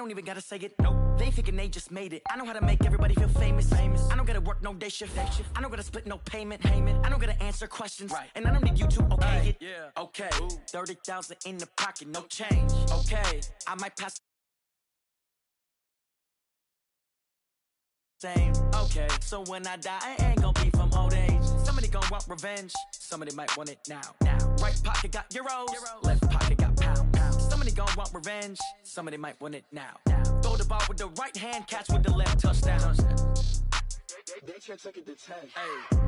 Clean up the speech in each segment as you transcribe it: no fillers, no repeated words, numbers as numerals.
don't even gotta say it. Nope. They thinking they just made it. I know how to make everybody feel famous. I don't gotta work no day shift. I don't gotta split no payment. I don't gotta answer questions. Right. And I don't need you to okay it. Yeah. Okay. 30,000 in the pocket, no change. Okay. I might pass. Same. Okay. So when I die, I ain't gonna be from old age. Somebody gonna want revenge. Somebody might want it now. Right pocket got euros. Left pocket got pounds. Somebody gonna want revenge. Somebody might want it now. Throw the ball with the right hand, catch with the left, touchdown. They can't take it to 10. Hey.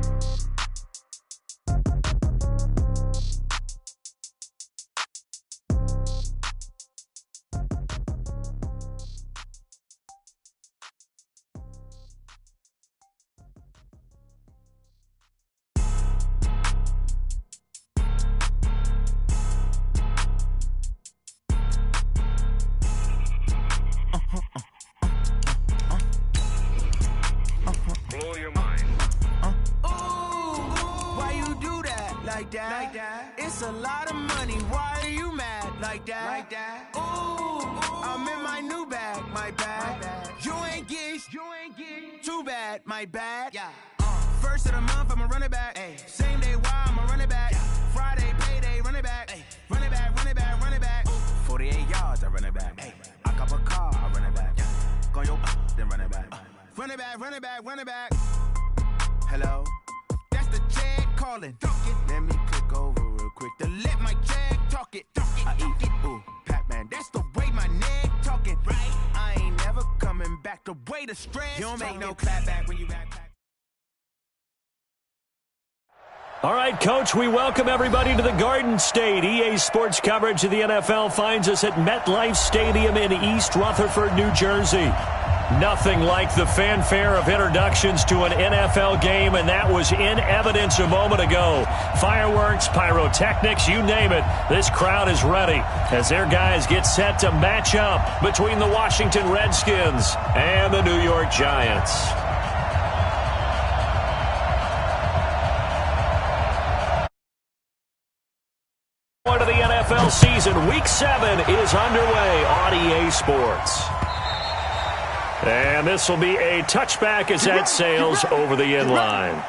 Like that. It's a lot of money. Why are you mad like that? Ooh, I'm in my new bag, my bad. You ain't get too bad, my bad. Yeah. First of the month, I'ma run it back. Ay. Same day, why I'ma run it back. Yeah. Friday, payday, run it back. Ay. Run it back, run it back, run it back. 48 yards, I run it back. Ay. I cop a car, I run it back. Yeah. Go yo, then run it back. Run it back, run it back, run it back. Hello? That's the check calling. Let me click over real quick to let my check talk it. I eat it, ooh, Pac-Man. That's the way my neck talking. Right? I ain't never coming back. The way the stress. You don't make no clap back when you back. All right, Coach, we welcome everybody to the Garden State. EA Sports coverage of the NFL finds us at MetLife Stadium in East Rutherford, New Jersey. Nothing like the fanfare of introductions to an NFL game, and that was in evidence a moment ago. Fireworks, pyrotechnics, you name it. This crowd is ready as their guys get set to match up between the Washington Redskins and the New York Giants. One of the NFL season, Week 7 is underway on EA Sports. And this will be a touchback as that sails over the end line.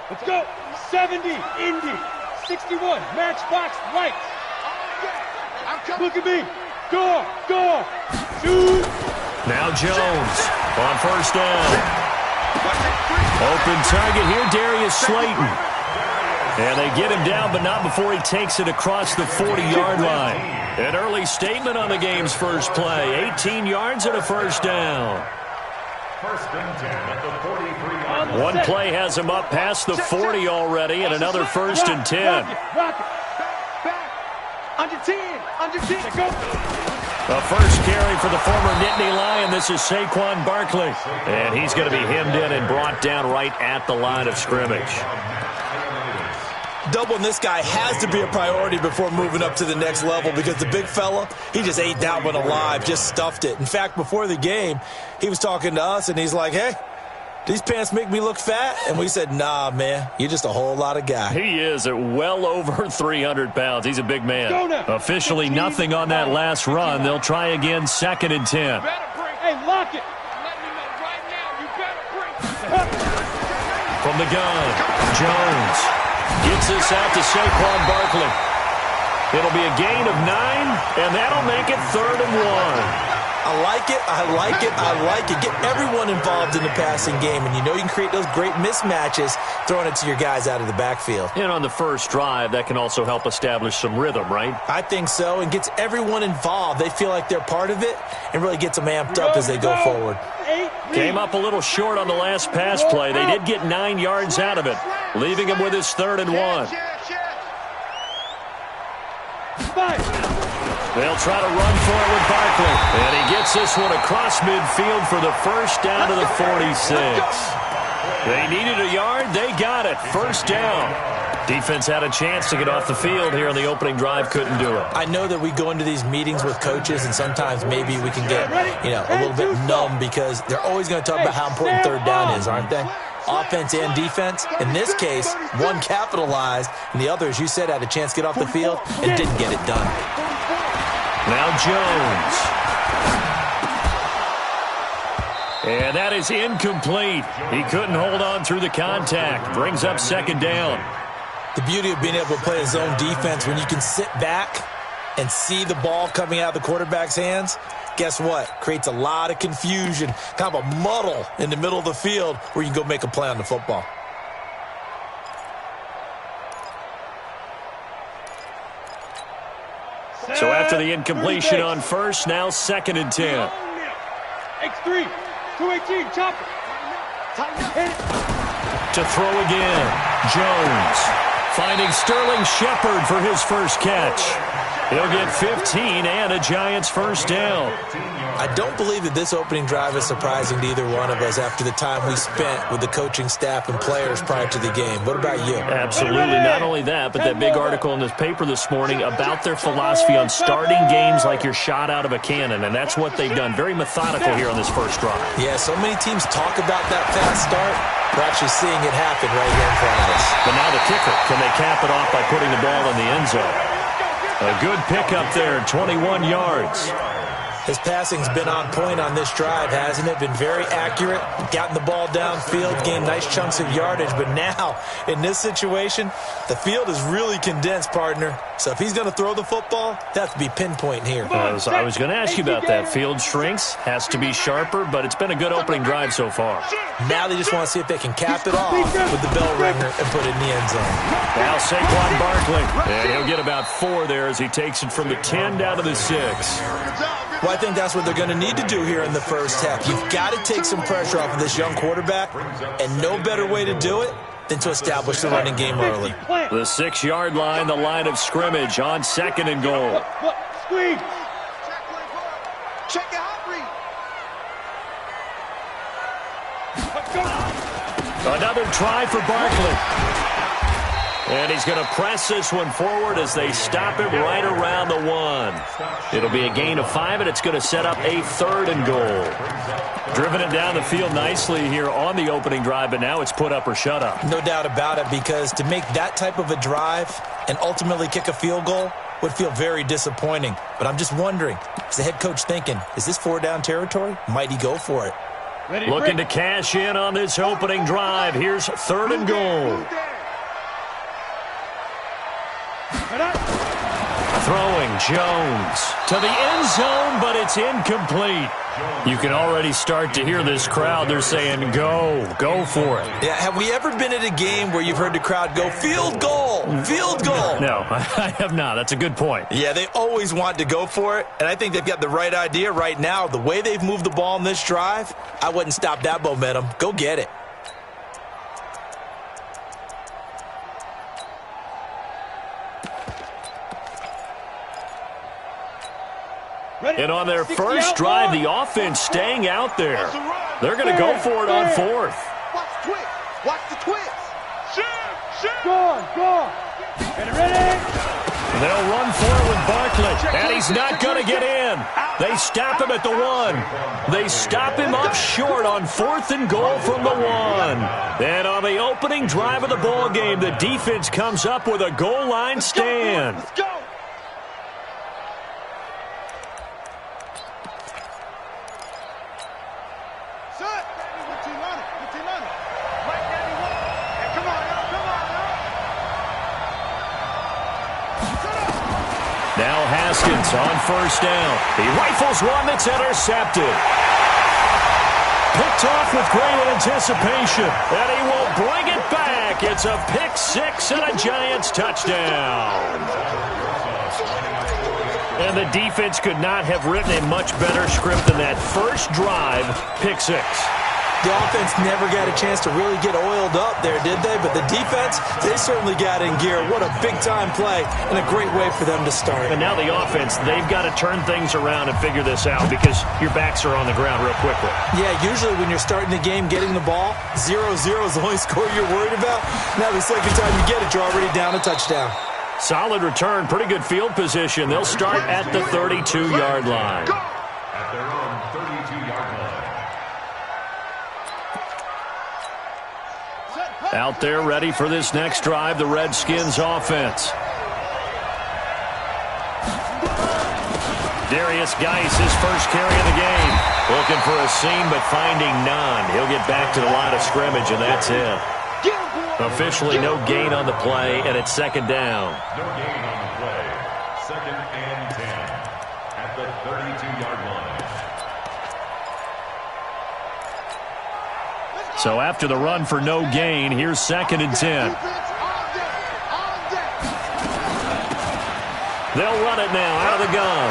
Let's go. 70, Indy, 61, matchbox, right. Look at me. Go, shoot. Now Jones on first down. Open target here, Darius Slayton. And they get him down, but not before he takes it across the 40-yard line. An early statement on the game's first play. 18 yards and a first down. First and 10 at the 43-yard line. One play has him up past the 40 already, and another first and 10. Back. Under 10. Go. The first carry for the former Nittany Lion. This is Saquon Barkley. And he's going to be hemmed in and brought down right at the line of scrimmage. Doubling this guy has to be a priority before moving up to the next level because the big fella, he just ate that one alive, just stuffed it. In fact, before the game, he was talking to us, and he's like, hey, these pants make me look fat? And we said, nah, man, you're just a whole lot of guy. He is at well over 300 pounds. He's a big man. Officially nothing on that last run. They'll try again, 2nd and 10. Hey, lock it. Let me know right now. You better bring. From the gun, Jones gets this out to Saquon Barkley. It'll be a gain of 9, and that'll make it 3rd and 1. I like it. Get everyone involved in the passing game, and you know you can create those great mismatches throwing it to your guys out of the backfield. And on the first drive, that can also help establish some rhythm, right? I think so, and gets everyone involved. They feel like they're part of it and really gets them amped up as they go forward. Came up a little short on the last pass play. They did get 9 yards out of it, leaving him with his 3rd and 1. They'll try to run for it with Barkley. And he gets this one across midfield for the first down to the 46. They needed a yard. They got it. First down. Defense had a chance to get off the field here on the opening drive. Couldn't do it. I know that we go into these meetings with coaches, and sometimes maybe we can get, a little bit numb because they're always going to talk about how important third down is, aren't they? Offense and defense. In this case, one capitalized, and the other, as you said, had a chance to get off the field and didn't get it done. Now Jones. And that is incomplete. He couldn't hold on through the contact. Brings up second down. The beauty of being able to play a zone defense when you can sit back and see the ball coming out of the quarterback's hands, guess what? Creates a lot of confusion, kind of a muddle in the middle of the field where you can go make a play on the football. So after the incompletion on first, now second and 10. X3, 218, chop it. To throw again, Jones. Finding Sterling Shepard for his first catch. He'll get 15 and a Giants first down. I don't believe that this opening drive is surprising to either one of us after the time we spent with the coaching staff and players prior to the game. What about you? Absolutely. Not only that, but that big article in this paper this morning about their philosophy on starting games like you're shot out of a cannon, and that's what they've done. Very methodical here on this first drive. Yeah, so many teams talk about that fast start. We're actually seeing it happen right here in front of us. But now the kicker. Can they cap it off by putting the ball in the end zone? A good pickup there, 21 yards. His passing's been on point on this drive, hasn't it? Been very accurate, gotten the ball downfield, gained nice chunks of yardage. But now, in this situation, the field is really condensed, partner. So if he's going to throw the ball, that has to be pinpoint here. I was going to ask you about that. Field shrinks, has to be sharper, but it's been a good opening drive so far. Now they just want to see if they can cap it off with the bell ringer and put it in the end zone. Now Saquon Barkley, and he'll get about 4 there as he takes it from the 10 down to the 6. Well, I think that's what they're going to need to do here in the first half. You've got to take some pressure off of this young quarterback, and no better way to do it than to establish the running game early. The 6-yard line, the line of scrimmage on second and goal. Squeeze. Check your hot read. Another try for Barkley. And he's going to press this one forward as they stop it right around the 1. It'll be a gain of 5, and it's going to set up a 3rd and goal. Driven it down the field nicely here on the opening drive, but now it's put up or shut up. No doubt about it, because to make that type of a drive and ultimately kick a field goal would feel very disappointing. But I'm just wondering, is the head coach thinking, is this 4-down territory? Might he go for it? Looking to cash in on this opening drive. Here's 3rd and goal. Throwing Jones to the end zone, but it's incomplete. You can already start to hear this crowd. They're saying, go for it. Yeah, have we ever been at a game where you've heard the crowd go, field goal, field goal? No, I have not. That's a good point. Yeah, they always want to go for it, and I think they've got the right idea right now. The way they've moved the ball in this drive, I wouldn't stop that momentum. Go get it. And on their first drive, the offense staying out there. They're going to go for it on 4th. Watch twist. Watch the twist. Go on. Get ready. They'll run for it with Barkley, and he's not going to get in. They stop him at the 1. They stop him up short on 4th and goal from the 1. And on the opening drive of the ball game, the defense comes up with a goal line stand. Let's go. Now Haskins on first down. He rifles one that's intercepted. Picked off with great anticipation, and he will bring it back. It's a pick 6 and a Giants touchdown. And the defense could not have written a much better script than that first drive, pick 6. The offense never got a chance to really get oiled up there, did they? But the defense, they certainly got in gear. What a big-time play and a great way for them to start. And now the offense, they've got to turn things around and figure this out because your backs are on the ground real quickly. Yeah, usually when you're starting the game getting the ball, 0-0 is the only score you're worried about. Now the second time you get it, you're already down a touchdown. Solid return, pretty good field position. They'll start at the 32-yard line. At their own 32-yard line. Out there ready for this next drive, the Redskins offense. Darius Geis, his first carry of the game. Looking for a seam, but finding none. He'll get back to the line of scrimmage, and that's it. Officially no gain on the play, and it's second down. No gain on the play. Second and 10 at the 32-yard line. So after the run for no gain, here's second and 10. They'll run it now out of the gun.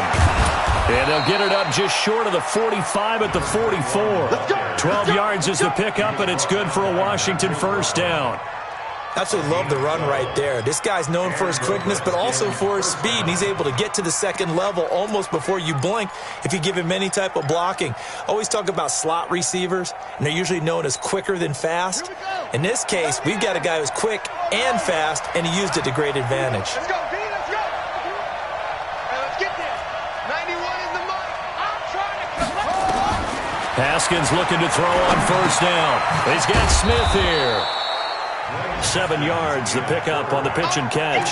And they'll get it up just short of the 45 at the 44. 12 yards is the pickup, and it's good for a Washington first down. Absolutely love the run right there. This guy's known for his quickness, but also for his speed, and he's able to get to the second level almost before you blink if you give him any type of blocking. Always talk about slot receivers, and they're usually known as quicker than fast. In this case, we've got a guy who's quick and fast, and he used it to great advantage. Let's go, D, let's go. Hey, let's get there. 91 in the mud. I'm trying to collect. Haskins looking to throw on first down. He's got Smith here. 7 yards, the pickup on the pitch and catch.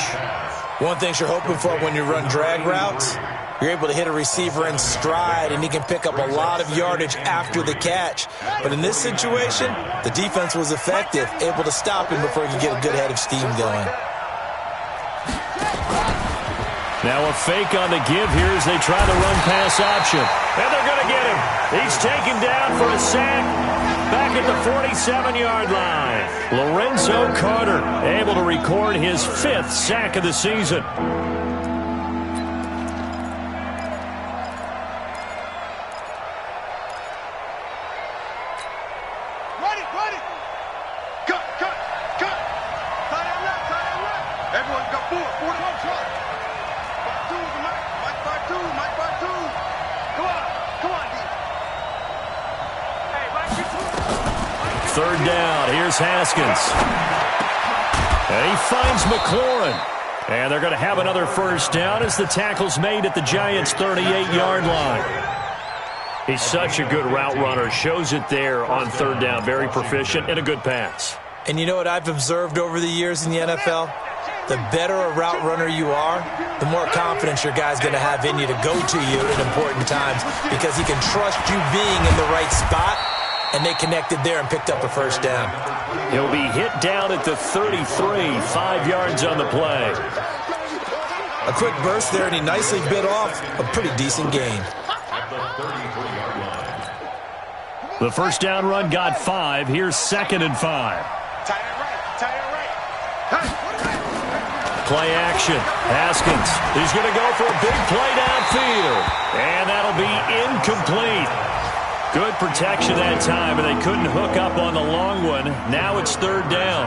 One thing you're hoping for when you run drag routes, you're able to hit a receiver in stride, and he can pick up a lot of yardage after the catch. But in this situation, the defense was effective, able to stop him before he could get a good head of steam going. Now a fake on the give here as they try the run-pass option. And they're going to get him. He's taken down for a sack. Back at the 47-yard line. Lorenzo Carter able to record his 5th sack of the season. Run it. Cut. Tie that left. Everyone's got 4 to 1 shot. 5-2 is the Mike 5-2. Come on, D. Hey, Mike, get 2. Third down. Here's Haskins. And he finds McLaurin. And they're going to have another first down as the tackle's made at the Giants' 38-yard line. He's such a good route runner. Shows it there on third down. Very proficient and a good pass. And you know what I've observed over the years in the NFL? The better a route runner you are, the more confidence your guy's going to have in you to go to you at important times because he can trust you being in the right spot. And they connected there and picked up a first down. He'll be hit down at the 33, 5 yards on the play. A quick burst there, and he nicely bit off a pretty decent gain. The first down run got 5. Here's second and 5. Tie it right. Play action. Haskins. He's going to go for a big play downfield. And that'll be incomplete. Good protection that time, and they couldn't hook up on the long one. Now it's third down.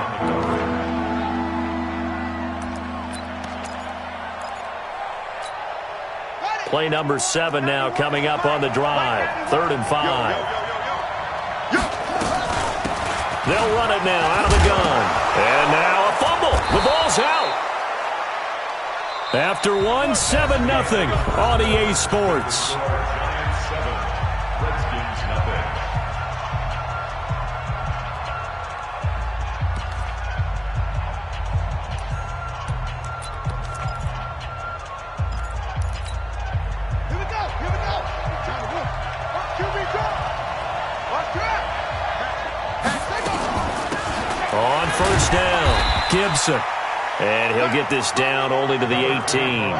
Play number 7 now coming up on the drive. 3rd and 5. They'll run it now out of the gun. And now a fumble. The ball's out. After 1, 7-0 on EA Sports. On first down, Gibson. And he'll get this down only to the 18.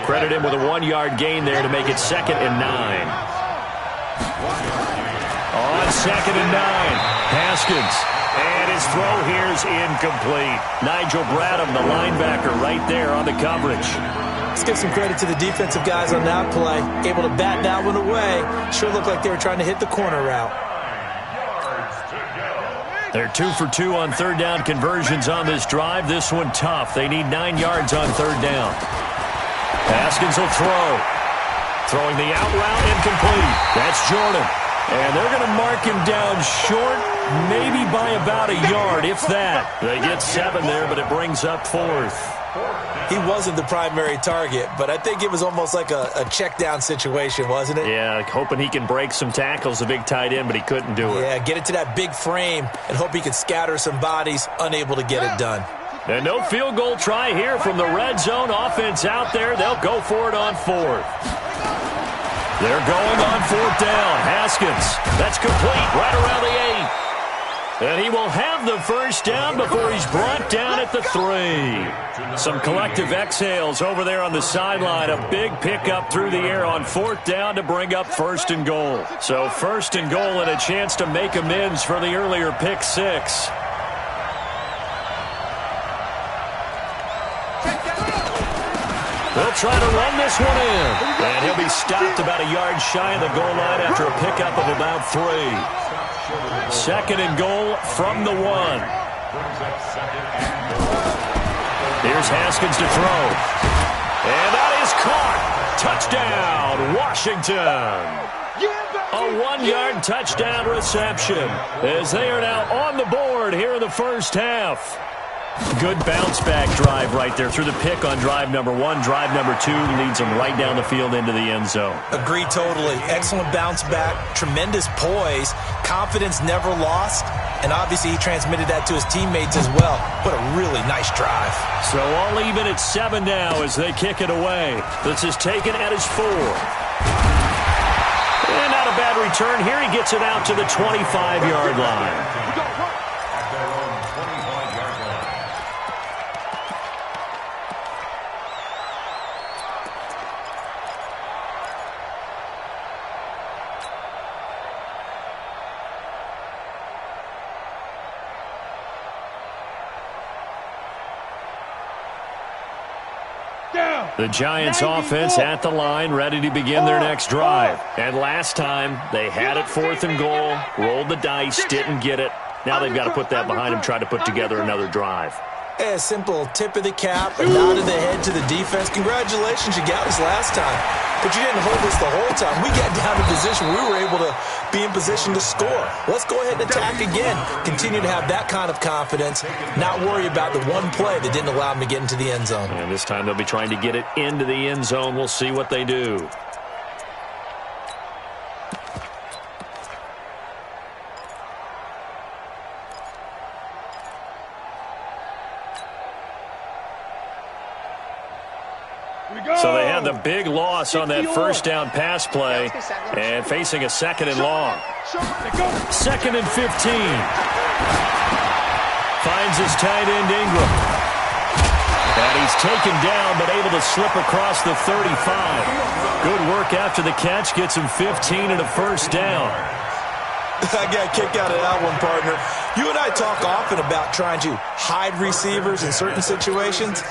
Credit him with a 1-yard gain there to make it 2nd and 9. On 2nd and 9, Haskins. And his throw here's incomplete. Nigel Bradham, the linebacker, right there on the coverage. Let's give some credit to the defensive guys on that play. Able to bat that one away. Sure looked like they were trying to hit the corner route. They're 2 for 2 on third down conversions on this drive. This one tough. They need 9 yards on third down. Haskins will throw. Throwing the out route, incomplete. That's Jordan. And they're going to mark him down short, maybe by about a yard, if that. They get 7 there, but it brings up 4th. He wasn't the primary target, but I think it was almost like a check down situation, wasn't it? Yeah, hoping he can break some tackles, the big tight end, but he couldn't do it. Yeah, get it to that big frame and hope he can scatter some bodies, unable to get it done. And no field goal try here from the red zone. Offense out there. They'll go for it on 4th. They're going on 4th down. Haskins. That's complete right around the 8. And he will have the first down before he's brought down at the 3. Some collective exhales over there on the sideline. A big pickup through the air on 4th down to bring up 1st and goal. So 1st and goal and a chance to make amends for the earlier pick 6. They'll try to run this one in. And he'll be stopped about a yard shy of the goal line after a pickup of about 3. 2nd and goal from the 1. Here's Haskins to throw. And that is caught. Touchdown, Washington. A 1-yard touchdown reception as they are now on the board here in the first half. Good bounce-back drive right there through the pick on drive number 1. Drive number 2 leads them right down the field into the end zone. Agree totally. Excellent bounce-back, tremendous poise, confidence never lost, and obviously he transmitted that to his teammates as well. What a really nice drive. So all even at 7 now as they kick it away. This is taken at his 4. And not a bad return here. He gets it out to the 25-yard line. The Giants offense at the line, ready to begin their next drive. And last time, they had it 4th and goal, rolled the dice, didn't get it. Now they've got to put that behind them, try to put together another drive. A simple tip of the cap, a nod of the head to the defense. Congratulations, you got us last time. But you didn't hold us the whole time. We got down to position. We were able to be in position to score. Let's go ahead and attack again. Continue to have that kind of confidence. Not worry about the one play that didn't allow them to get into the end zone. And this time they'll be trying to get it into the end zone. We'll see what they do. So they had the big loss on that first down pass play and facing a 2nd and long. 2nd and 15. Finds his tight end Ingram. And he's taken down but able to slip across the 35. Good work after the catch. Gets him 15 and a first down. I got a kick out of that one, partner. You and I talk often about trying to hide receivers in certain situations,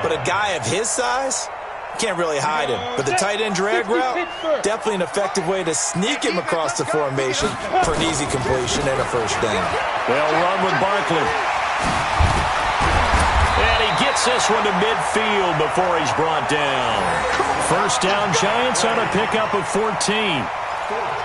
but a guy of his size can't really hide him. But the tight end drag route, definitely an effective way to sneak him across the formation for an easy completion and a first down. They'll run with Barkley. And he gets this one to midfield before he's brought down. First down, Giants on a pickup of 14.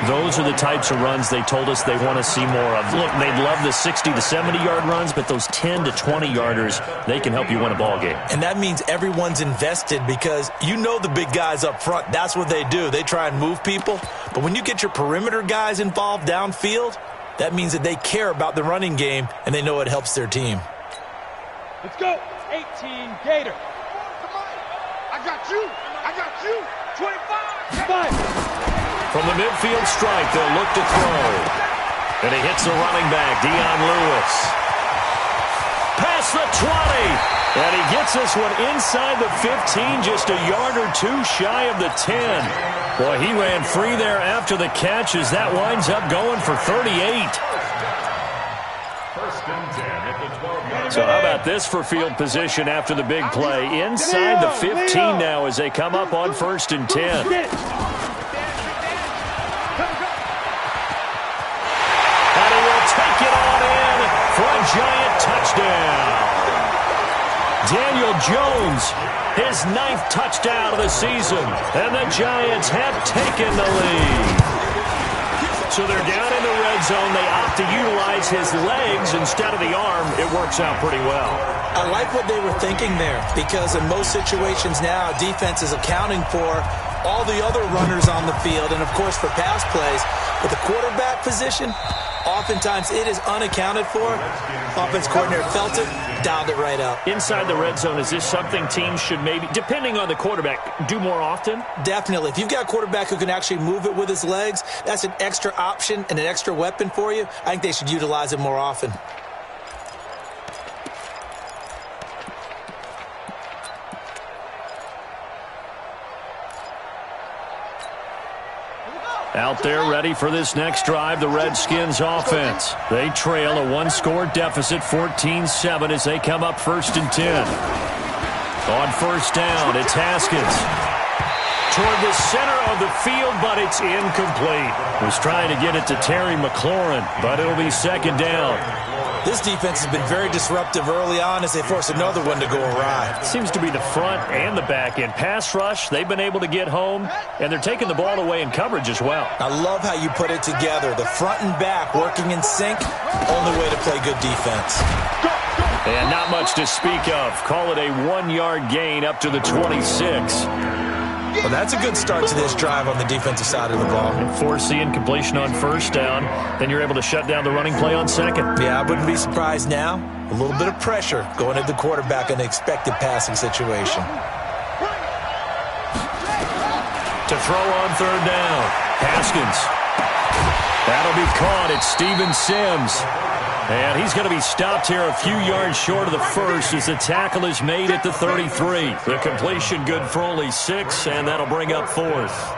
Those are the types of runs they told us they want to see more of. Look, they'd love the 60 to 70-yard runs, but those 10 to 20-yarders, they can help you win a ball game. And that means everyone's invested because you know the big guys up front, that's what they do. They try and move people. But when you get your perimeter guys involved downfield, that means that they care about the running game and they know it helps their team. Let's go. 18, Gator. I got you. 25. 5. From the midfield stripe, they'll look to throw. And he hits the running back, Dion Lewis. Past the 20. And he gets this one inside the 15, just a yard or two shy of the 10. Boy, he ran free there after the catch as that winds up going for 38. First and 10 at the 12-yard. So how about this for field position after the big play? Inside the 15 now as they come up on 1st and 10. Take it on in touchdown. Daniel Jones, his 9th touchdown of the season, and the Giants have taken the lead. So they're down in the red zone. They opt to utilize his legs instead of the arm. It works out pretty well. I like what they were thinking there, because in most situations now, defense is accounting for all the other runners on the field, and of course for pass plays. But the quarterback position, oftentimes it is unaccounted for. Offense coordinator felt it, dialed it right up. Inside the red zone, is this something teams should maybe, depending on the quarterback, do more often? Definitely. If you've got a quarterback who can actually move it with his legs, that's an extra option and an extra weapon for you. I think they should utilize it more often. Out there ready for this next drive, the Redskins offense. They trail a 1-score deficit, 14-7, as they come up 1st and 10. On 1st down, it's Haskins. Toward the center of the field, but it's incomplete. Was trying to get it to Terry McLaurin, but it'll be 2nd down. This defense has been very disruptive early on as they force another one to go awry. Seems to be the front and the back end. Pass rush, they've been able to get home, and they're taking the ball away in coverage as well. I love how you put it together. The front and back working in sync, only way to play good defense. And not much to speak of. Call it a 1-yard gain up to the 26. Well, that's a good start to this drive on the defensive side of the ball. And force the incompletion on 1st down. Then you're able to shut down the running play on 2nd. Yeah, I wouldn't be surprised now. A little bit of pressure going at the quarterback in an expected passing situation. To throw on 3rd down. Haskins. That'll be caught. It's Steven Sims. And he's going to be stopped here a few yards short of the 1st as the tackle is made at the 33. The completion good for only 6, and that'll bring up 4th.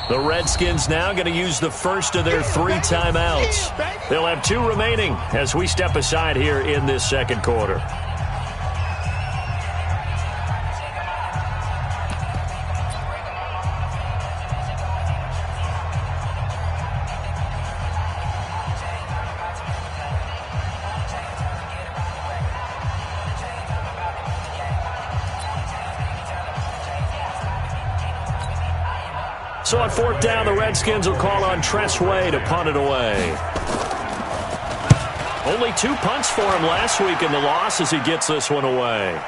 The Redskins now going to use the first of their 3 timeouts. They'll have 2 remaining as we step aside here in this 2nd quarter. So on 4th down, the Redskins will call on Tressway to punt it away. Only 2 punts for him last week in the loss as he gets this one away.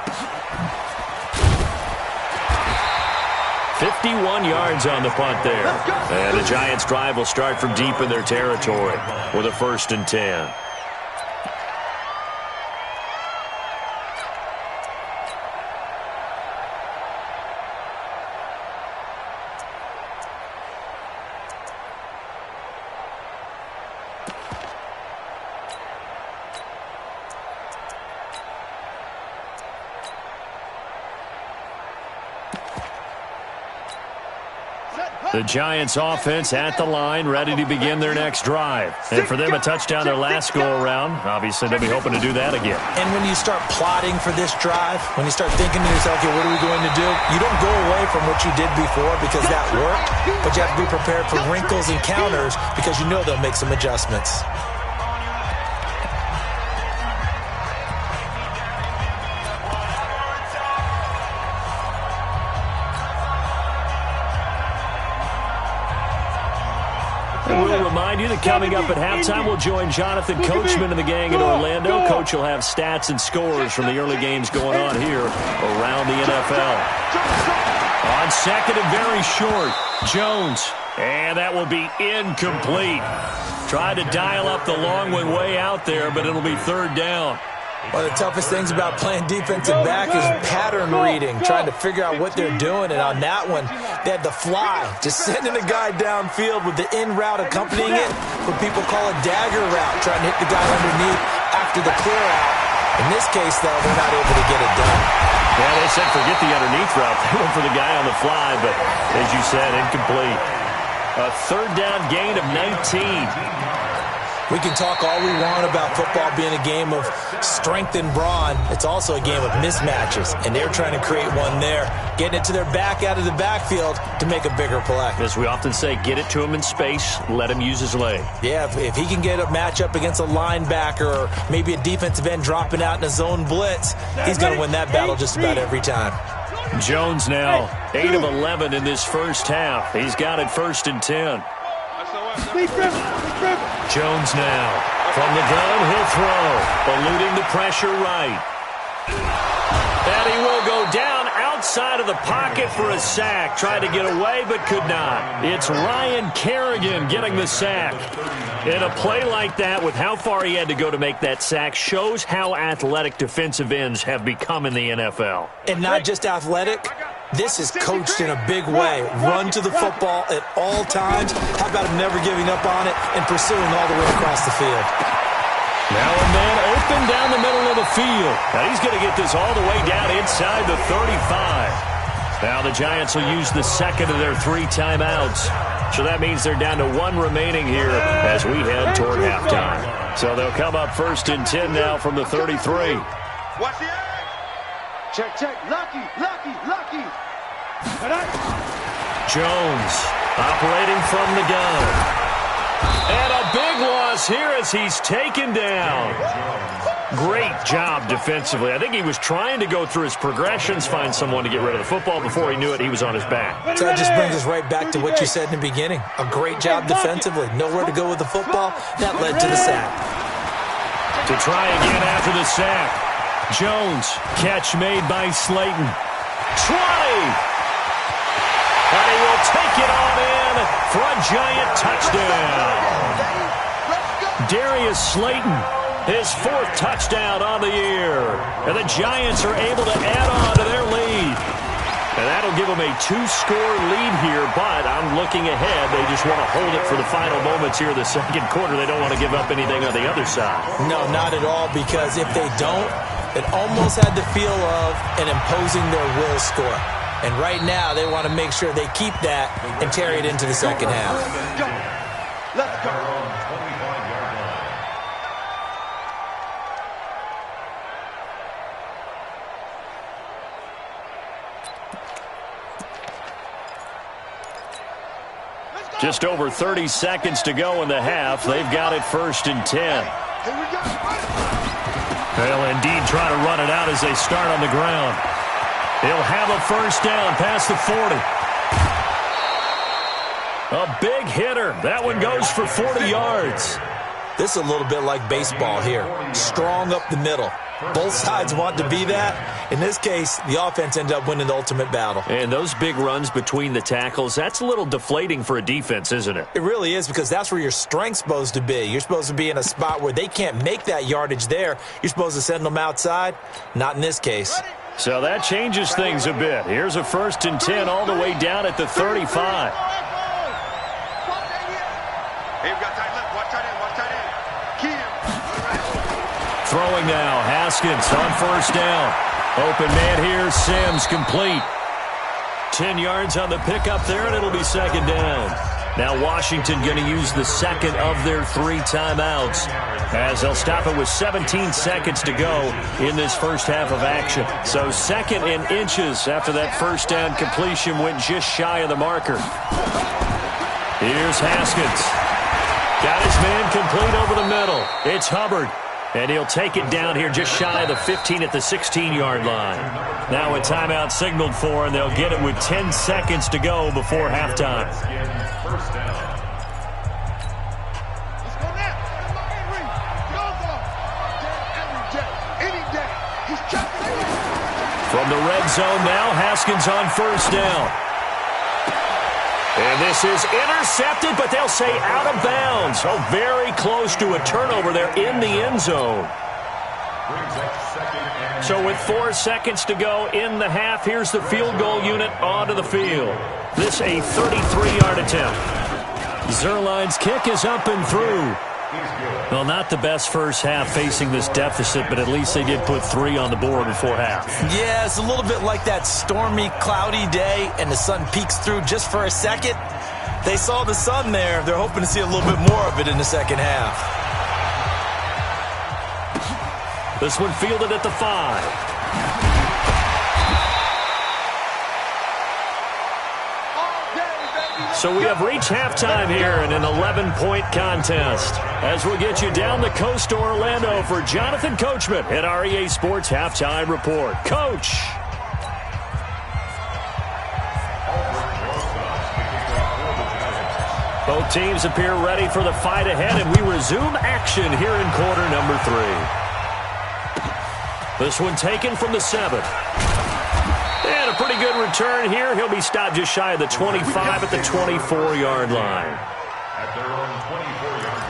51 yards on the punt there. And the Giants' drive will start from deep in their territory with a 1st and 10. The Giants offense at the line, ready to begin their next drive. And for them, a touchdown their last go-around. Obviously, they'll be hoping to do that again. And when you start plotting for this drive, when you start thinking to yourself, okay, what are we going to do? You don't go away from what you did before because that worked, but you have to be prepared for wrinkles and counters because you know they'll make some adjustments. We'll remind you that coming up at halftime, we'll join Jonathan Coachman and the gang in Orlando. Coach will have stats and scores from the early games going on here around the NFL. On 2nd and very short, Jones. And that will be incomplete. Tried to dial up the long one way out there, but it'll be 3rd down. One of the toughest things about playing defensive back is pattern reading, trying to figure out what they're doing. And on that one, they had the fly, just sending a guy downfield with the in route accompanying it, what people call a dagger route, trying to hit the guy underneath after the clear out. In this case, though, they're not able to get it done. Yeah, they said forget the underneath route. They went for the guy on the fly, but as you said, incomplete. A third down gain of 19. We can talk all we want about football being a game of strength and brawn. It's also a game of mismatches, and they're trying to create one there, getting it to their back out of the backfield to make a bigger play. As we often say, get it to him in space, let him use his leg. Yeah, if he can get a matchup against a linebacker or maybe a defensive end dropping out in a zone blitz, he's going to win that battle just about every time. Jones now 8 of 11 in this first half. He's got it 1st and 10. Jones now from the gun, he'll throw, eluding the pressure right. And he will go down outside of the pocket for a sack. Tried to get away but could not. It's Ryan Kerrigan getting the sack. And a play like that, with how far he had to go to make that sack, shows how athletic defensive ends have become in the NFL. And not just athletic. This is coached in a big way. Run to the football at all times. How about him never giving up on it and pursuing all the way across the field? Now a man open down the middle of the field. Now he's going to get this all the way down inside the 35. Now the Giants will use the second of their 3 timeouts. So that means they're down to 1 remaining here as we head toward halftime. So they'll come up 1st and 10 now from the 33. Watch the edge. Check. Lucky. Jones operating from the gun. And a big loss here as he's taken down. Great job defensively. I think he was trying to go through his progressions, find someone to get rid of the football. Before he knew it, he was on his back. So that just brings us right back to what you said in the beginning. A great job defensively. Nowhere to go with the football. That led to the sack. To try again after the sack. Jones, catch made by Slayton. 20! And he will take it on in for a Giant touchdown. Darius Slayton, his 4th touchdown on the year. And the Giants are able to add on to their lead. And that'll give them a 2-score lead here, but I'm looking ahead. They just want to hold it for the final moments here in the second quarter. They don't want to give up anything on the other side. No, not at all, because if they don't, it almost had the feel of an imposing their will score. And right now, they want to make sure they keep that and carry it into the second half. Let's go. Just over 30 seconds to go in the half. They've got it 1st and 10. They'll indeed try to run it out as they start on the ground. He'll have a 1st down past the 40. A big hitter. That one goes for 40 yards. This is a little bit like baseball here. Strong up the middle. Both sides want to be that. In this case, the offense ended up winning the ultimate battle. And those big runs between the tackles, that's a little deflating for a defense, isn't it? It really is, because that's where your strength's supposed to be. You're supposed to be in a spot where they can't make that yardage there. You're supposed to send them outside. Not in this case. So that changes things a bit. Here's a 1st and 10 all the way down at the 35. Throwing now, Haskins on 1st down. Open man here, Sims complete. 10 yards on the pickup there, and it'll be 2nd down. Now Washington going to use the second of their 3 timeouts, as they'll stop it with 17 seconds to go in this first half of action. So 2nd and inches after that 1st down completion went just shy of the marker. Here's Haskins. Got his man complete over the middle. It's Hubbard. And he'll take it down here just shy of the 15 at the 16-yard line. Now a timeout signaled for, and they'll get it with 10 seconds to go before halftime. From the red zone now, Haskins on 1st down. And this is intercepted, but they'll say out of bounds. Oh, very close to a turnover there in the end zone. So with 4 seconds to go in the half, here's the field goal unit onto the field. This a 33-yard attempt. Zerline's kick is up and through. Well, not the best first half facing this deficit, but at least they did put 3 on the board before half. Yeah, it's a little bit like that stormy, cloudy day, and the sun peeks through just for a second. They saw the sun there. They're hoping to see a little bit more of it in the second half. This one fielded at the 5. So we have reached halftime here in an 11-point contest. As we'll get you down the coast to Orlando for Jonathan Coachman at our EA Sports Halftime Report. Coach. Both teams appear ready for the fight ahead, and we resume action here in quarter number 3. This one taken from the 7. And a pretty good return here. He'll be stopped just shy of the 25 at the 24-yard line. At their own 24-yard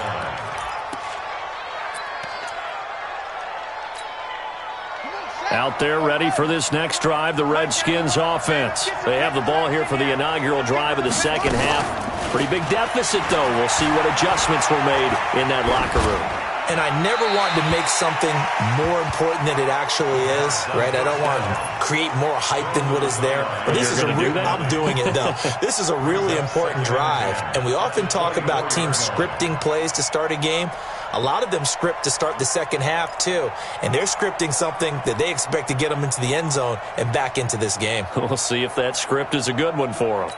line. Out there ready for this next drive, the Redskins offense. They have the ball here for the inaugural drive of the second half. Pretty big deficit, though. We'll see what adjustments were made in that locker room. And I never want to make something more important than it actually is, right? I don't want to create more hype than what is there. But this is I'm doing it, though. This is a really important drive. And we often talk about teams scripting plays to start a game. A lot of them script to start the second half, too. And they're scripting something that they expect to get them into the end zone and back into this game. We'll see if that script is a good one for them.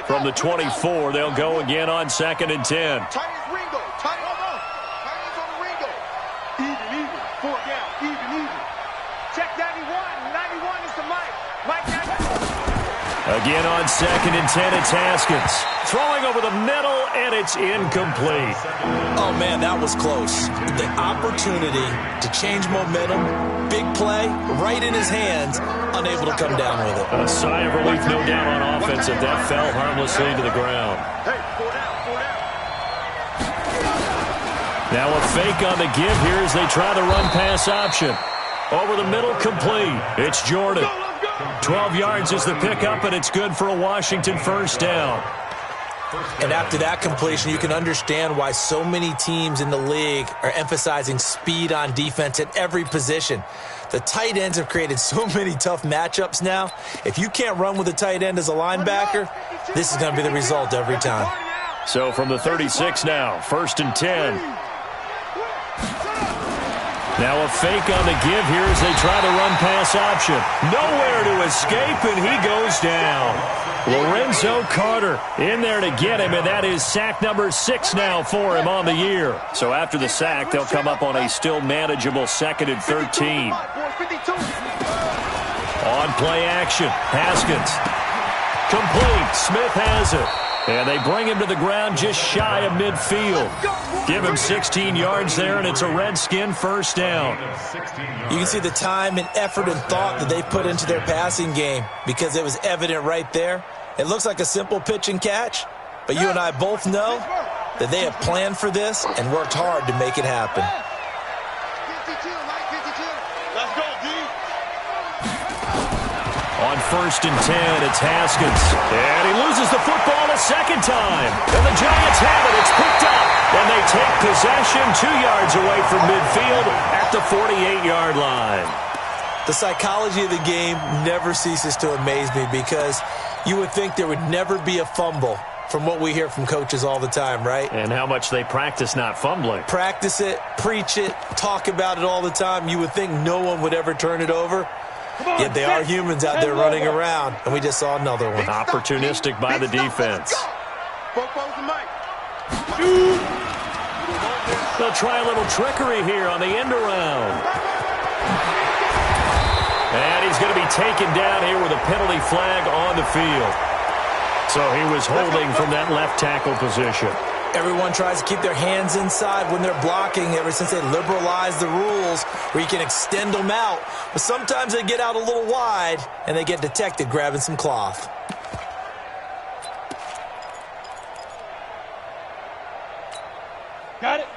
From the 24, they'll go again on 2nd and 10. Tight as Ringo. Tight ends on the Ringo. Even. 4 down. Even. Check 91. 91 is the Mike. Mike 91. Again on 2nd and 10, it's Haskins. Throwing over the middle, and it's incomplete. Oh, man, that was close. The opportunity to change momentum, big play, right in his hands, unable to come down with it. A sigh of relief, no doubt, on offense, if that fell harmlessly to the ground. Hey, 4 down. Now a fake on the give here as they try the run-pass option. Over the middle, complete. It's Jordan. 12 yards is the pickup, and it's good for a Washington first down. And after that completion, you can understand why so many teams in the league are emphasizing speed on defense at every position. The tight ends have created so many tough matchups now. If you can't run with a tight end as a linebacker, this is going to be the result every time. So from the 36 now, 1st and 10. Now a fake on the give here as they try the run-pass option. Nowhere to escape, and he goes down. Lorenzo Carter in there to get him, and that is sack number 6 now for him on the year. So after the sack, they'll come up on a still manageable 2nd and 13. On play action, Haskins. Complete, Smith has it. And they bring him to the ground just shy of midfield. Give him 16 yards there, and it's a Redskin first down. You can see the time and effort and thought that they put into their passing game because it was evident right there. It looks like a simple pitch and catch, but you and I both know that they have planned for this and worked hard to make it happen. Let's go, D. On 1st and 10, it's Haskins. And he loses the football a second time. And the Giants have it. It's picked up. And they take possession 2 yards away from midfield at the 48-yard line. The psychology of the game never ceases to amaze me because you would think there would never be a fumble from what we hear from coaches all the time, right? And how much they practice not fumbling. Practice it, preach it, talk about it all the time. You would think no one would ever turn it over. Yet they are humans out there running around, and we just saw another one. Opportunistic by the defense. They'll try a little trickery here on the end around. And he's going to be taken down here with a penalty flag on the field. So he was holding from that left tackle position. Everyone tries to keep their hands inside when they're blocking ever since they liberalized the rules where you can extend them out. But sometimes they get out a little wide and they get detected grabbing some cloth. Got it.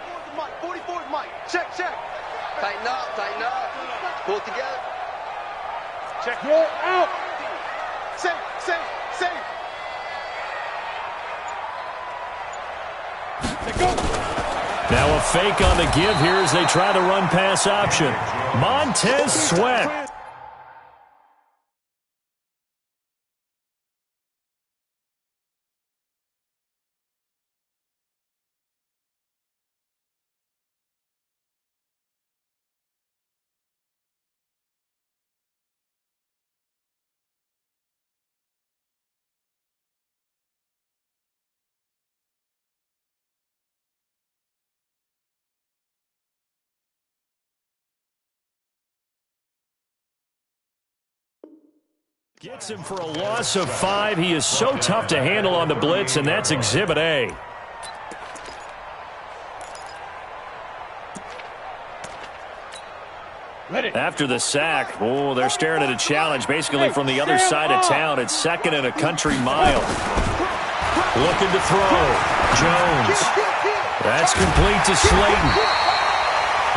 44 Mike. Check. Tighten up. Pull it together. Check. Roll out. Safe. Now a fake on the give here as they try the run-pass option. Montez Sweat Gets him for a loss of 5. He is so tough to handle on the blitz, and that's Exhibit A. After the sack, they're staring at a challenge basically from the other side of town. It's 2nd and a country mile. Looking to throw. Jones. That's complete to Slayton.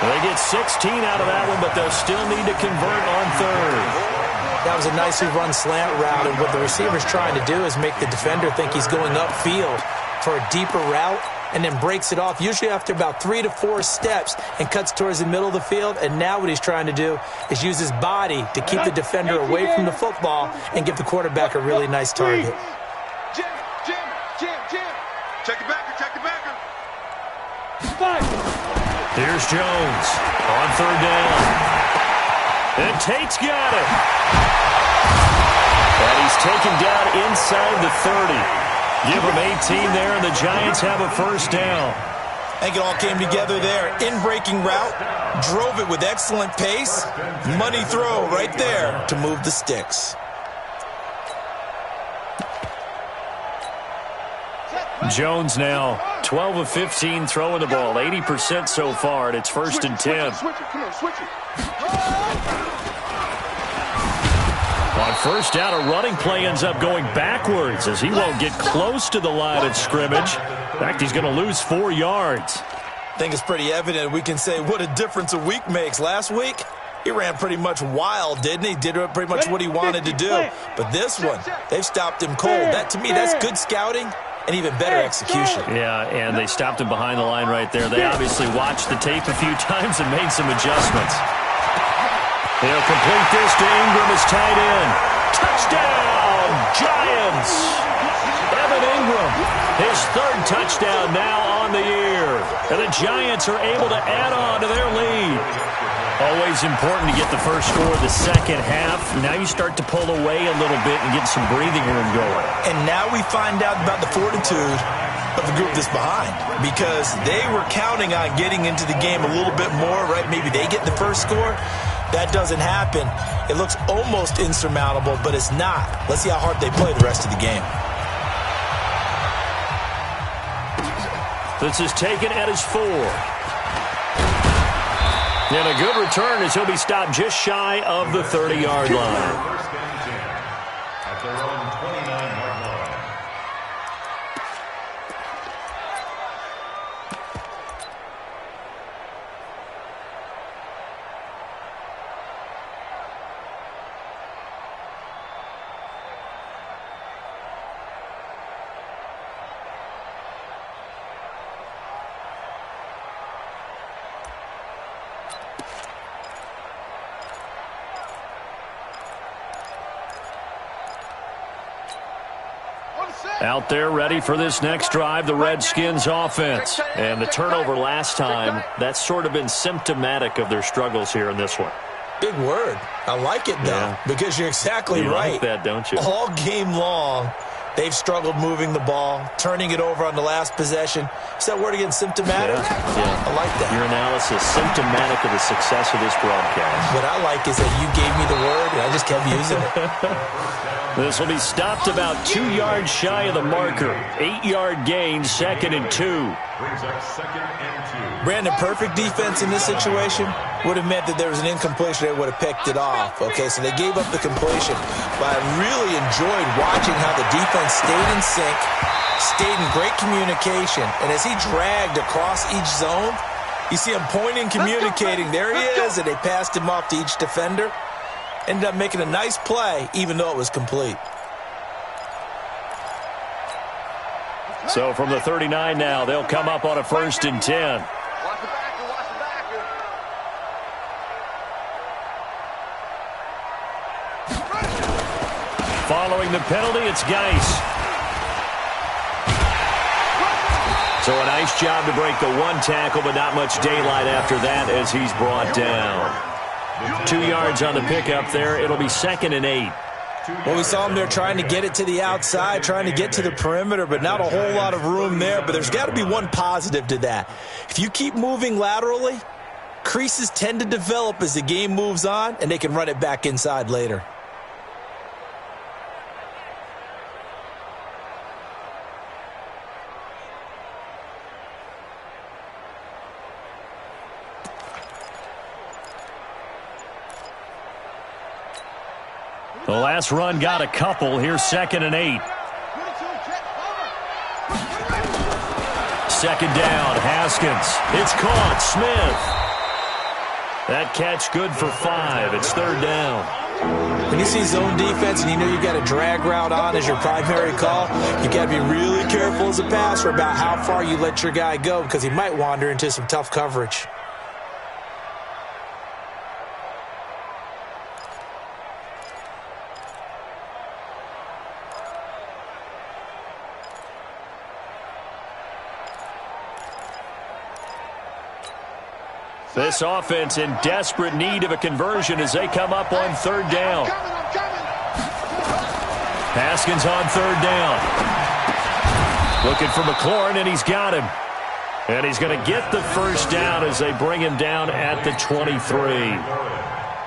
They get 16 out of that one, but they'll still need to convert on 3rd. That was a nicely run slant route, and what the receiver's trying to do is make the defender think he's going upfield for a deeper route and then breaks it off, usually after about 3 to 4 steps, and cuts towards the middle of the field. And now what he's trying to do is use his body to keep the defender away from the football and give the quarterback a really nice target. Jim. Check the backer. Here's Jones on 3rd down. And Tate's got it. And he's taken down inside the 30. Give him 18 there, and the Giants have a 1st down. I think it all came together there. In-breaking route, drove it with excellent pace. Money throw right there to move the sticks. Jones now 12 of 15 throwing the ball, 80% so far, and it's 1st and 10. Switch it. On 1st down, a running play ends up going backwards as he won't get close to the line of scrimmage. In fact, he's going to lose 4 yards. I think it's pretty evident. We can say what a difference a week makes. Last week, he ran pretty much wild, didn't he? Did pretty much what he wanted to do. But this one, they've stopped him cold. That, to me, that's good scouting and even better execution. Yeah, and they stopped him behind the line right there. They obviously watched the tape a few times and made some adjustments. He'll complete this to Ingram as tight end. Touchdown, Giants! Evan Ingram, his 3rd touchdown now on the year. And the Giants are able to add on to their lead. Always important to get the first score of the second half. Now you start to pull away a little bit and get some breathing room going. And now we find out about the fortitude of the group that's behind, because they were counting on getting into the game a little bit more, right? Maybe they get the first score. That doesn't happen. It looks almost insurmountable, but it's not. Let's see how hard they play the rest of the game. This is taken at his 4. And a good return as he'll be stopped just shy of the 30-yard line. At their own 29-yard line. Out there ready for this next drive, the Redskins offense. And the turnover last time, that's sort of been symptomatic of their struggles here in this one. Big word. I like it, though, because you're exactly right. You like that, don't you? All game long, they've struggled moving the ball, turning it over on the last possession. Is that word again, symptomatic? Yeah. I like that. Your analysis, symptomatic of the success of this broadcast. What I like is that you gave me the word, and I just kept using it. This will be stopped about 2 yards shy of the marker. 8-yard gain, 2nd and 2. Brings up 2nd and 2. Brandon, perfect defense in this situation would have meant that there was an incompletion. They would have picked it off. Okay, so they gave up the completion. But I really enjoyed watching how the defense stayed in sync, stayed in great communication. And as he dragged across each zone, you see him pointing, communicating. There he is, and they passed him off to each defender. Ended up making a nice play, even though it was complete. So from the 39 now, they'll come up on a 1st and 10. Watch the backer. Following the penalty, it's Geis. So a nice job to break the 1 tackle, but not much daylight after that as he's brought down. 2 yards on the pickup there. It'll be 2nd and 8. Well, we saw him there trying to get it to the outside, trying to get to the perimeter, but not a whole lot of room there. But there's got to be one positive to that. If you keep moving laterally, creases tend to develop as the game moves on, and they can run it back inside later. The last run got a couple. Here's 2nd and 8. Second down, Haskins. It's caught. Smith. That catch good for 5. It's 3rd down. When you see zone defense and you know you got a drag route on as your primary call, you got to be really careful as a passer about how far you let your guy go because he might wander into some tough coverage. This offense in desperate need of a conversion as they come up on 3rd down. Haskins on 3rd down. Looking for McLaurin, and he's got him. And he's going to get the 1st down as they bring him down at the 23.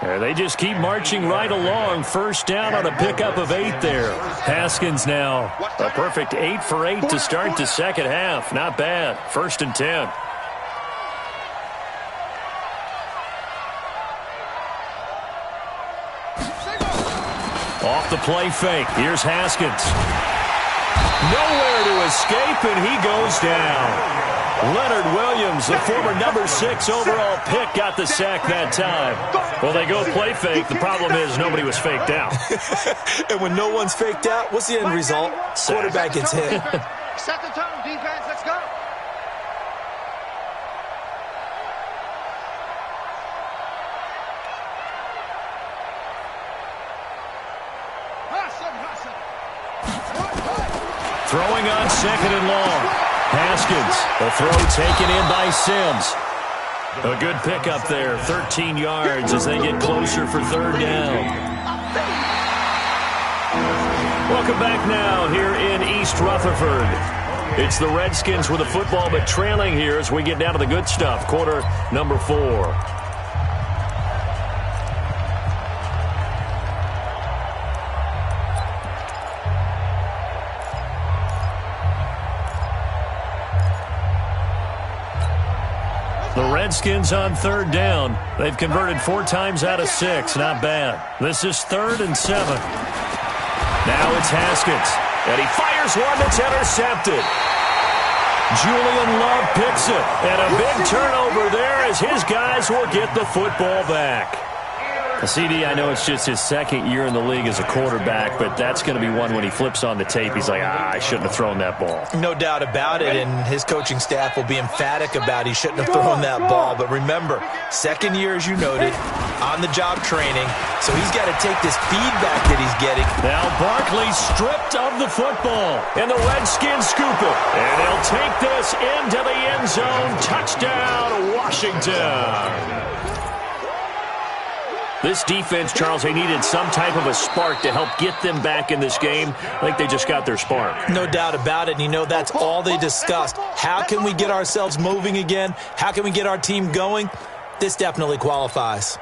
And they just keep marching right along. 1st down on a pickup of 8 there. Haskins now a perfect 8 for 8 to start the second half. Not bad. 1st and 10. Off the play fake. Here's Haskins. Nowhere to escape, and he goes down. Leonard Williams, the former number 6 overall pick, got the sack that time. Well, they go play fake. The problem is nobody was faked out. And when no one's faked out, what's the end result? Quarterback gets hit. Set the tone, defense. Let's go. Throwing on 2nd and long. Haskins, the throw taken in by Sims. A good pickup there, 13 yards as they get closer for 3rd down. Welcome back now here in East Rutherford. It's the Redskins with the football, but trailing here as we get down to the good stuff. Quarter number 4. The Redskins on 3rd down. They've converted 4 times out of 6. Not bad. This is 3rd and 7. Now it's Haskins. And he fires one that's intercepted. Julian Love picks it. And a big turnover there as his guys will get the football back. CD, I know it's just his 2nd year in the league as a quarterback, but that's going to be one when he flips on the tape, he's like, I shouldn't have thrown that ball. No doubt about it, and his coaching staff will be emphatic about he shouldn't have thrown that ball. But remember, 2nd year, as you noted, on-the-job training, so he's got to take this feedback that he's getting. Now Barkley stripped of the football, and the Redskins scoop it. And he'll take this into the end zone. Touchdown, Washington. This defense, Charles, they needed some type of a spark to help get them back in this game. I think they just got their spark. No doubt about it, and you know that's all they discussed. How can we get ourselves moving again? How can we get our team going? This definitely qualifies.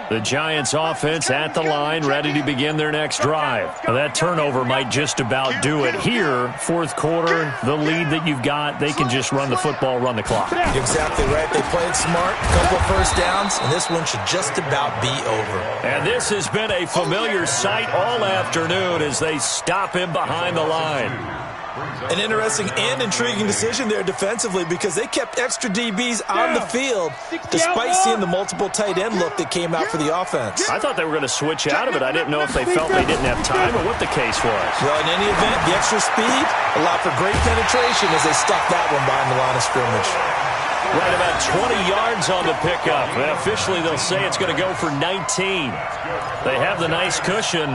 The Giants offense at the line, ready to begin their next drive. Now, that turnover might just about do it. Here, 4th quarter, the lead that you've got, they can just run the football, run the clock. You're exactly right. They played smart, a couple of 1st downs, and this one should just about be over. And this has been a familiar sight all afternoon as they stop him behind the line. An interesting and intriguing decision there defensively because they kept extra DBs on the field despite seeing the multiple tight end look that came out for the offense. I thought they were going to switch out of it. I didn't know if they felt they didn't have time or what the case was. Well, in any event, the extra speed allowed for great penetration as they stuck that one behind the line of scrimmage. Right about 20 yards on the pickup. And officially, they'll say it's going to go for 19. They have the nice cushion.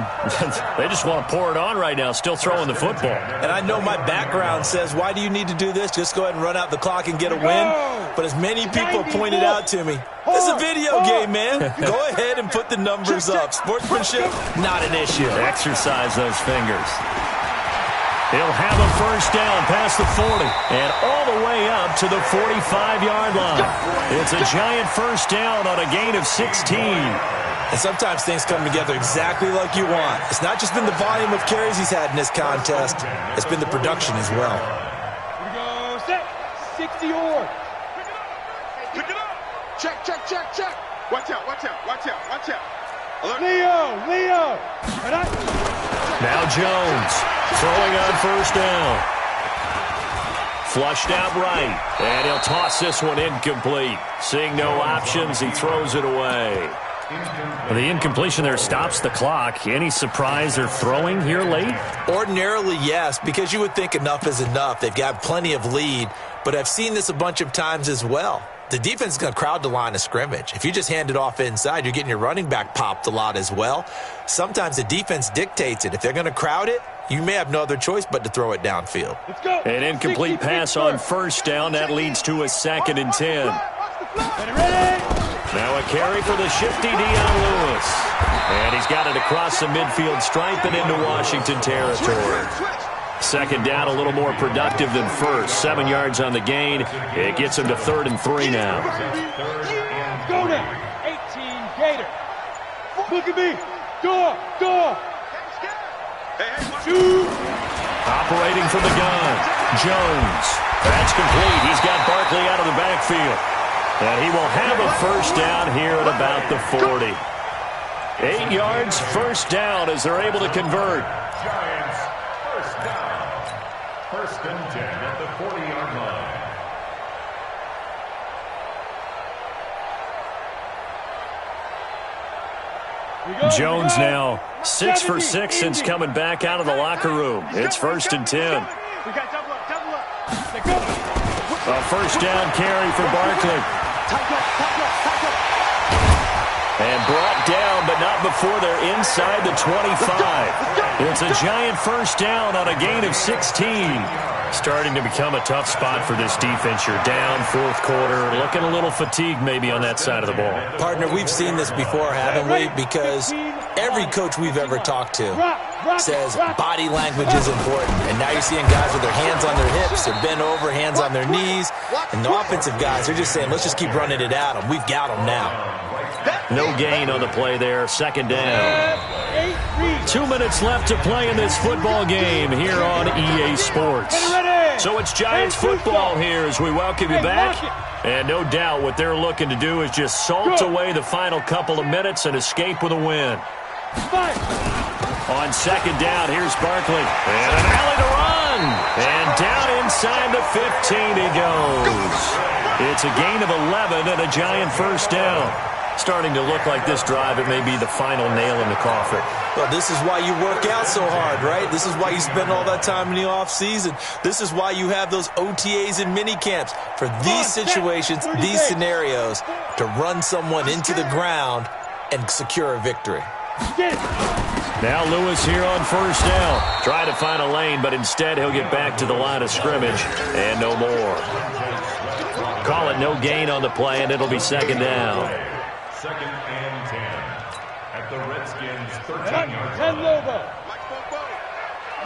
They just want to pour it on right now, still throwing the football. And I know my background says, why do you need to do this? Just go ahead and run out the clock and get a win. But as many people pointed out to me, this is a video game, man. Go ahead and put the numbers up. Sportsmanship, not an issue. Exercise those fingers. He'll have a 1st down past the 40 and all the way up to the 45-yard line. It's a giant 1st down on a gain of 16. And sometimes things come together exactly like you want. It's not just been the volume of carries he's had in this contest. It's been the production as well. Here we go. Set. 60 or. Pick it up. Check, check, check, check. Watch out, watch out, watch out, watch out. Alert. Leo. Now Jones throwing on first down. Flushed out right, and he'll toss this one incomplete. Seeing no options, he throws it away. The incompletion there stops the clock. Any surprise they're throwing here late? Ordinarily, yes, because you would think enough is enough. They've got plenty of lead, but I've seen this a bunch of times as well. The defense is going to crowd the line of scrimmage. If you just hand it off inside, you're getting your running back popped a lot as well. Sometimes the defense dictates it. If they're going to crowd it, you may have no other choice but to throw it downfield. Let's go. An incomplete pass on first down. That leads to a 2nd and 10. Now a carry for the shifty Dion Lewis. And he's got it across the midfield stripe and into Washington territory. 2nd down, a little more productive than first. 7 yards on the gain. It gets him to 3rd and 3 now. Go now. 18 Gator. Look at me. Door. Shoot. Operating from the gun, Jones. That's complete. He's got Barkley out of the backfield. And he will have a first down here at about the 40. 8 yards, first down as they're able to convert. Giants, first down. 1st and 10 at the 40-yard line. Jones now 6 for 6 since coming back out of the locker room. It's 1st and 10. We got double up. Let's go. A first down carry for Barkley. And brought down, but not before they're inside the 25. It's a giant first down on a gain of 16. Starting to become a tough spot for this defense. You're down 4th quarter, looking a little fatigued maybe on that side of the ball. Partner, we've seen this before, haven't we? Because every coach we've ever talked to says body language is important. And now you're seeing guys with their hands on their hips, they're bent over, hands on their knees. And the offensive guys, they're just saying, let's just keep running it at them. We've got them now. No gain on the play there. 2nd down. 2 minutes left to play in this football game here on EA Sports. So it's Giants football here as we welcome you back. And no doubt what they're looking to do is just salt away the final couple of minutes and escape with a win. On 2nd down, here's Barkley. And an alley to run. And down inside the 15 he goes. It's a gain of 11 and a Giant first down. Starting to look like this drive, it may be the final nail in the coffin. Well, this is why you work out so hard, right? This is why you spend all that time in the offseason. This is why you have those OTAs and mini camps for these situations, these scenarios, to run someone into the ground and secure a victory. Now Lewis here on first down. Try to find a lane, but instead he'll get back to the line of scrimmage and no more. Call it no gain on the play, and it'll be 2nd down. 2nd and 10 at the Redskins' 13-yard line. Lobo.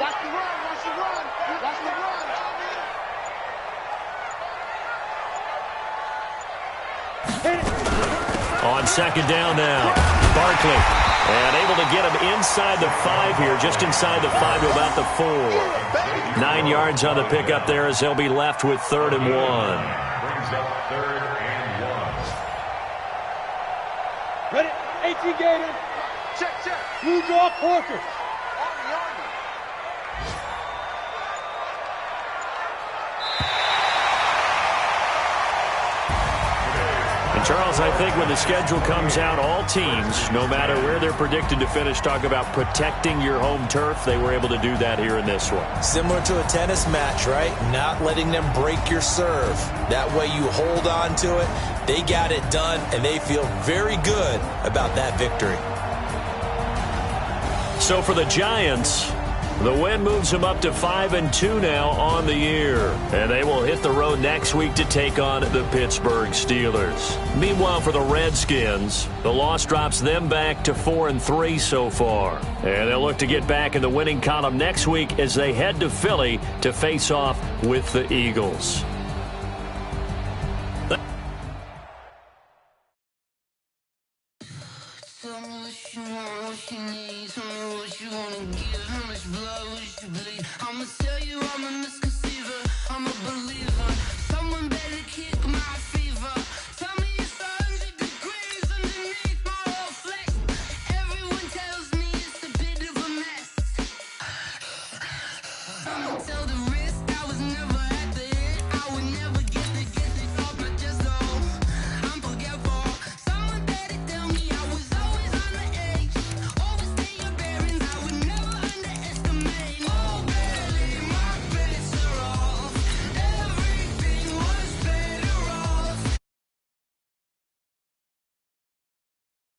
Watch the run, watch the run, watch the run. On 2nd down now, Barkley. And able to get him inside the 5 here, just inside the 5 to about the 4. 9 yards on the pickup there as they'll be left with 3rd and 1. Brings up 3rd and 1. Ready? 18 Gator. Check. Blue draw Porker. Army. And Charles, I think when the schedule comes out, all teams, no matter where they're predicted to finish, talk about protecting your home turf. They were able to do that here in this one. Similar to a tennis match, right? Not letting them break your serve. That way you hold on to it. They got it done, and they feel very good about that victory. So for the Giants, the win moves them up to 5-2 now on the year. And they will hit the road next week to take on the Pittsburgh Steelers. Meanwhile, for the Redskins, the loss drops them back to 4-3 so far. And they'll look to get back in the winning column next week as they head to Philly to face off with the Eagles. I'ma tell you I'm a misconception.